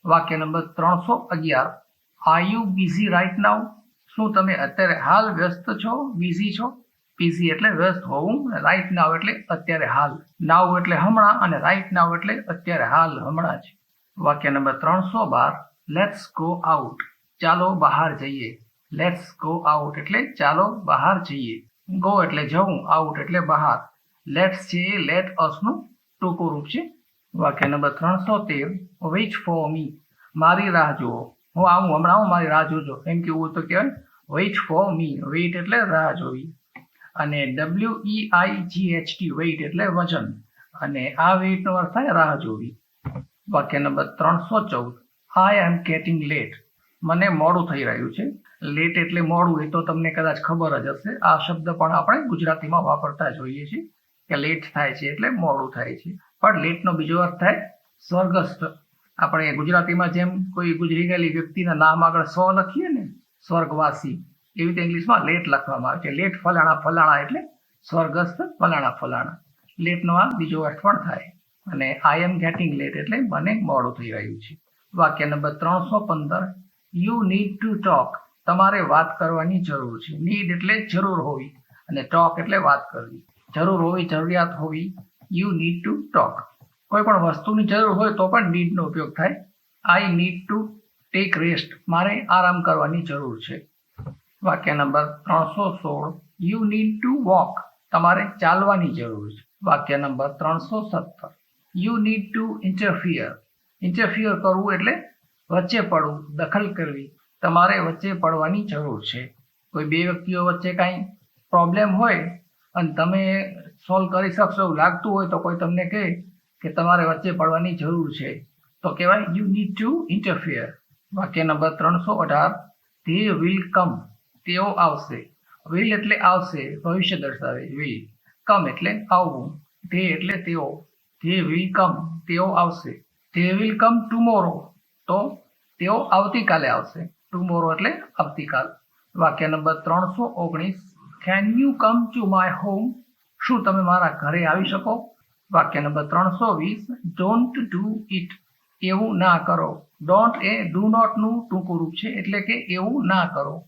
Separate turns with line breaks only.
વાક્ય number 311. Are you busy right now? શું તમે અત્યારે હાલ વ્યસ્ત છો, બિઝી છો? બિઝી એટલે વ્યસ્ત હોવું, રાઇટ નાઉ એટલે અત્યારે હાલ. નાઉ એટલે હમણાં અને રાઇટ નાઉ એટલે અત્યારે હાલ, હમણાં જ. વાક્ય નંબર 312. Let's go out. ચાલો બહાર જઈએ. લેટ્સ ગો આઉટ એટલે ચાલો બહાર જઈએ. ગો એટલે જવું, આઉટ એટલે બહાર. લેટ્સ છે લેટ અસનું ટૂંકું રૂપ છે. વાક્ય નંબર 313. Weight for me. મારી રાહ જુઓ. હું આવું હમણાં, મારી રાહ જોજો, એમ કેવું તો કહેવાય વેઇટ ફોર મી. વેઇટ એટલે રાહ જોવી. અને WEIGHT વેઇટ એટલે વચન, અને આ વેઇટ નો અર્થ થાય રાહ જોવી. વાક્ય number 314. I am getting late. મને મોડું થઈ રહ્યું છે. લેટ એટલે મોડું, એ તો તમને કદાચ ખબર જ હશે. આ શબ્દ પણ આપણે ગુજરાતીમાં વાપરતા જોઈએ છીએ કે લેટ થાય છે એટલે મોડું થાય છે. પણ લેટનો બીજો અર્થ થાય સ્વર્ગસ્થ. આપણે ગુજરાતીમાં જેમ કોઈ ગુજરી ગયેલી વ્યક્તિના નામ આગળ સ્વ લખીએ ને, સ્વર્ગવાસી, એવી રીતે ઇંગ્લિશમાં લેટ લખવામાં આવે છે. લેટ ફલાણા ફલાણા એટલે સ્વર્ગસ્થ ફલાણા ફલાણા. લેટનો આ બીજો અર્થ પણ થાય. અને આઈ એમ ગેટિંગ લેટ એટલે મને મોડું થઈ રહ્યું છે. વાક્ય number 315. You need to talk. તમારે વાત કરવાની જરૂર છે. નીડ એટલે જરૂર હોવી, અને ટોક એટલે વાત કરવી. જરૂર હોવી, જરૂરિયાત હોવી. You need to talk. કોઈ પણ વસ્તુની જરૂર હોય તો પણ નીડ નો ઉપયોગ થાય. I need to take rest. મારે આરામ કરવાની જરૂર છે. વાક્ય number 316. You need two walk. તમારે ચાલવાની જરૂર છે. વાક્ય number 317. You need to interfere. Interfere કરવું એટલે વચ્ચે પડવું, દખલ કરવી. તમારે વચ્ચે પડવાની જરૂર છે. કોઈ બે વ્યક્તિઓ વચ્ચે કાંઈ પ્રોબ્લેમ હોય અને તમે સોલ્વ કરી શકશો એવું લાગતું હોય તો કોઈ તમને કહે કે તમારે વચ્ચે પડવાની જરૂર છે, તો કહેવાય યુ નીડ ટુ ઇન્ટરફિયર. વાક્ય નંબર 318. They will come. તેઓ આવશે. વિલ એટલે આવશે, ભવિષ્ય દર્શાવે. વિલ. કમ એટલે આવવું. ધે એટલે તેઓ. They will come. તેઓ આવશે. They will come tomorrow. તો તેઓ આવતીકાલે આવશે. ટુમોરો એટલે આવતીકાલ. વાક્ય number 319. Can you come to my home? શું તમે મારા ઘરે આવી શકો? વાક્ય નંબર 320. Don't do it. એવું ના કરો. ડોન્ટ એ ડુ નોટ નું ટૂંકું રૂપ છે, એટલે કે એવું ના કરો.